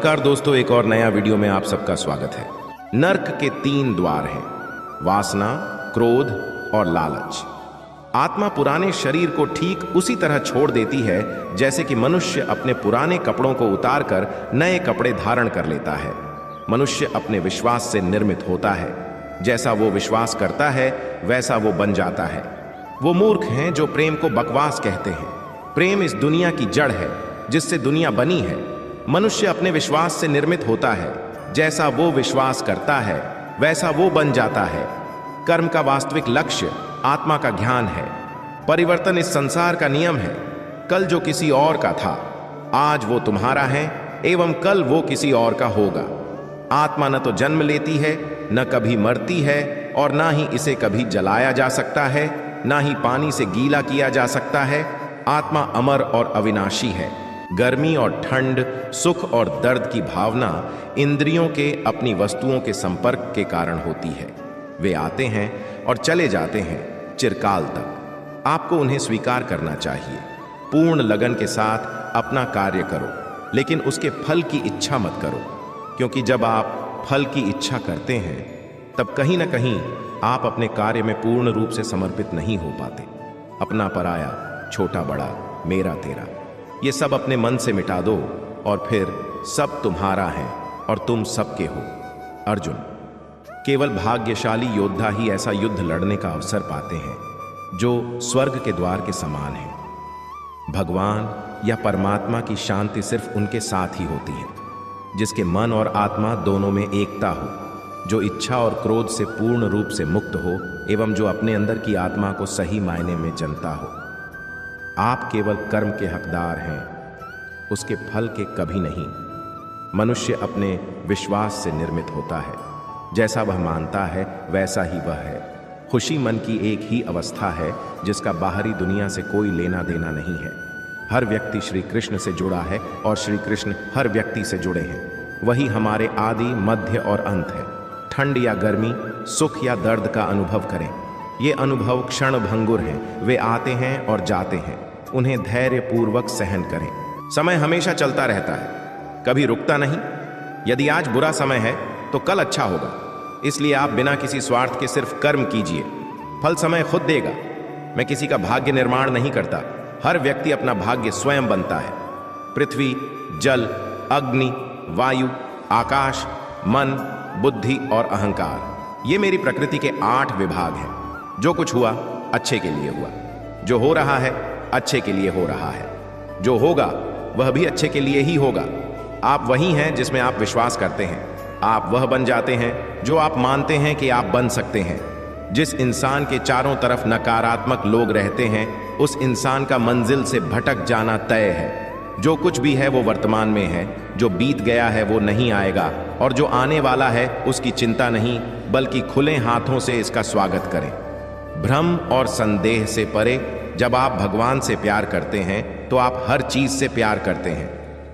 नमस्कार दोस्तों, एक और नया वीडियो में आप सबका स्वागत है। नर्क के 3 द्वार हैं, वासना, क्रोध और लालच। आत्मा पुराने शरीर को ठीक उसी तरह छोड़ देती है जैसे कि मनुष्य अपने पुराने कपड़ों को उतारकर नए कपड़े धारण कर लेता है। मनुष्य अपने विश्वास से निर्मित होता है। जैसा वो विश्वास करता है वैसा वो बन जाता है। वो मूर्ख हैं जो प्रेम को बकवास कहते हैं। प्रेम इस दुनिया की जड़ है जिससे दुनिया बनी है। मनुष्य अपने विश्वास से निर्मित होता है। जैसा वो विश्वास करता है वैसा वो बन जाता है। कर्म का वास्तविक लक्ष्य आत्मा का ज्ञान है। परिवर्तन इस संसार का नियम है। कल जो किसी और का था आज वो तुम्हारा है एवं कल वो किसी और का होगा। आत्मा न तो जन्म लेती है, न कभी मरती है और ना ही इसे कभी जलाया जा सकता है, ना ही पानी से गीला किया जा सकता है। आत्मा अमर और अविनाशी है। गर्मी और ठंड, सुख और दर्द की भावना इंद्रियों के अपनी वस्तुओं के संपर्क के कारण होती है। वे आते हैं और चले जाते हैं चिरकाल तक। आपको उन्हें स्वीकार करना चाहिए। पूर्ण लगन के साथ अपना कार्य करो, लेकिन उसके फल की इच्छा मत करो, क्योंकि जब आप फल की इच्छा करते हैं तब कहीं ना कहीं आप अपने कार्य में पूर्ण रूप से समर्पित नहीं हो पाते। अपना पराया, छोटा बड़ा, मेरा तेरा, ये सब अपने मन से मिटा दो और फिर सब तुम्हारा है और तुम सबके हो। अर्जुन, केवल भाग्यशाली योद्धा ही ऐसा युद्ध लड़ने का अवसर पाते हैं जो स्वर्ग के द्वार के समान है। भगवान या परमात्मा की शांति सिर्फ उनके साथ ही होती है जिसके मन और आत्मा दोनों में एकता हो, जो इच्छा और क्रोध से पूर्ण रूप से मुक्त हो एवं जो अपने अंदर की आत्मा को सही मायने में जनता हो। आप केवल कर्म के हकदार हैं, उसके फल के कभी नहीं। मनुष्य अपने विश्वास से निर्मित होता है। जैसा वह मानता है वैसा ही वह है। खुशी मन की एक ही अवस्था है जिसका बाहरी दुनिया से कोई लेना देना नहीं है। हर व्यक्ति श्री कृष्ण से जुड़ा है और श्री कृष्ण हर व्यक्ति से जुड़े हैं। वही हमारे आदि, मध्य और अंत है। ठंड या गर्मी, सुख या दर्द का अनुभव करें। ये अनुभव क्षण भंगुर हैं। वे आते हैं और जाते हैं। उन्हें धैर्य पूर्वक सहन करें। समय हमेशा चलता रहता है, कभी रुकता नहीं। यदि आज बुरा समय है तो कल अच्छा होगा। इसलिए आप बिना किसी स्वार्थ के सिर्फ कर्म कीजिए, फल समय खुद देगा। मैं किसी का भाग्य निर्माण नहीं करता। हर व्यक्ति अपना भाग्य स्वयं बनता है। पृथ्वी, जल, अग्नि, वायु, आकाश, मन, बुद्धि और अहंकार, ये मेरी प्रकृति के 8 विभाग हैं। जो कुछ हुआ अच्छे के लिए हुआ। जो हो रहा है अच्छे के लिए हो रहा है। जो होगा वह भी अच्छे के लिए ही होगा। आप वही हैं जिसमें आप विश्वास करते हैं। आप वह बन जाते हैं जो आप मानते हैं कि आप बन सकते हैं। जिस इंसान के चारों तरफ नकारात्मक लोग रहते हैं उस इंसान का मंजिल से भटक जाना तय है। जो कुछ भी है वो वर्तमान में है। जो बीत गया है वो नहीं आएगा और जो आने वाला है उसकी चिंता नहीं, बल्कि खुले हाथों से इसका स्वागत करें। भ्रम और संदेह से परे जब आप भगवान से प्यार करते हैं तो आप हर चीज से प्यार करते हैं।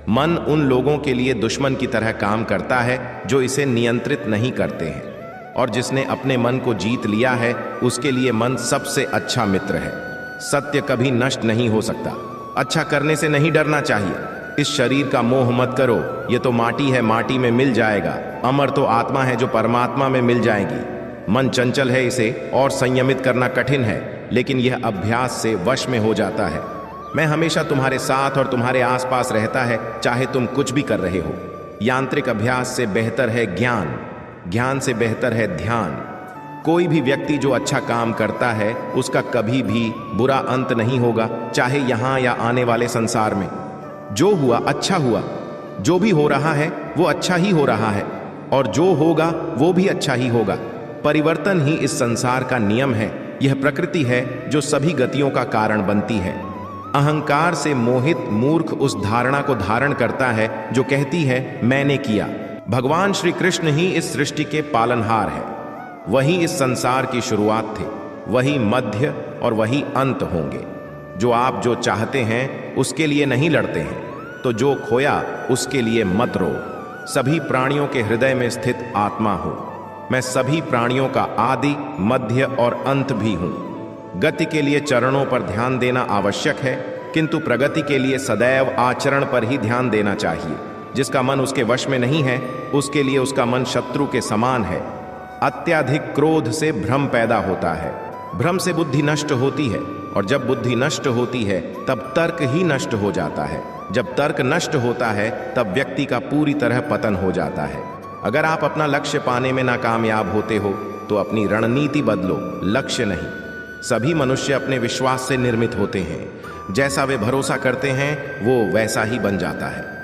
मन उन लोगों के लिए दुश्मन की तरह काम करता है जो इसे नियंत्रित नहीं करते हैं, और जिसने अपने मन को जीत लिया है उसके लिए मन सबसे अच्छा मित्र है। सत्य कभी नष्ट नहीं हो सकता। अच्छा करने से नहीं डरना चाहिए। इस शरीर का मोह मत करो। ये तो माटी है, माटी में मिल जाएगा। अमर तो आत्मा है जो परमात्मा में मिल जाएगी। मन चंचल है, इसे और संयमित करना कठिन है, लेकिन यह अभ्यास से वश में हो जाता है। मैं हमेशा तुम्हारे साथ और तुम्हारे आसपास रहता है, चाहे तुम कुछ भी कर रहे हो। यांत्रिक अभ्यास से बेहतर है ज्ञान, ज्ञान से बेहतर है ध्यान। कोई भी व्यक्ति जो अच्छा काम करता है उसका कभी भी बुरा अंत नहीं होगा, चाहे यहाँ या आने वाले संसार में। जो हुआ अच्छा हुआ। जो भी हो रहा है वो अच्छा ही हो रहा है, और जो होगा वो भी अच्छा ही होगा। परिवर्तन ही इस संसार का नियम है। यह प्रकृति है जो सभी गतियों का कारण बनती है। अहंकार से मोहित मूर्ख उस धारणा को धारण करता है जो कहती है मैंने किया। भगवान श्री कृष्ण ही इस सृष्टि के पालनहार है। वही इस संसार की शुरुआत थे, वही मध्य और वही अंत होंगे। जो आप जो चाहते हैं उसके लिए नहीं लड़ते हैं, तो जो खोया उसके लिए मत रो। सभी प्राणियों के हृदय में स्थित आत्मा हूं। मैं सभी प्राणियों का आदि, मध्य और अंत भी हूं। गति के लिए चरणों पर ध्यान देना आवश्यक है, किंतु प्रगति के लिए सदैव आचरण पर ही ध्यान देना चाहिए। जिसका मन उसके वश में नहीं है, उसके लिए उसका मन शत्रु के समान है। अत्यधिक क्रोध से भ्रम पैदा होता है। भ्रम से बुद्धि नष्ट होती है, और जब बुद्धि नष्ट होती है तब तर्क ही नष्ट हो जाता है। जब तर्क नष्ट होता है तब व्यक्ति का पूरी तरह पतन हो जाता है। अगर आप अपना लक्ष्य पाने में नाकामयाब होते हो तो अपनी रणनीति बदलो, लक्ष्य नहीं। सभी मनुष्य अपने विश्वास से निर्मित होते हैं। जैसा वे भरोसा करते हैं वो वैसा ही बन जाता है।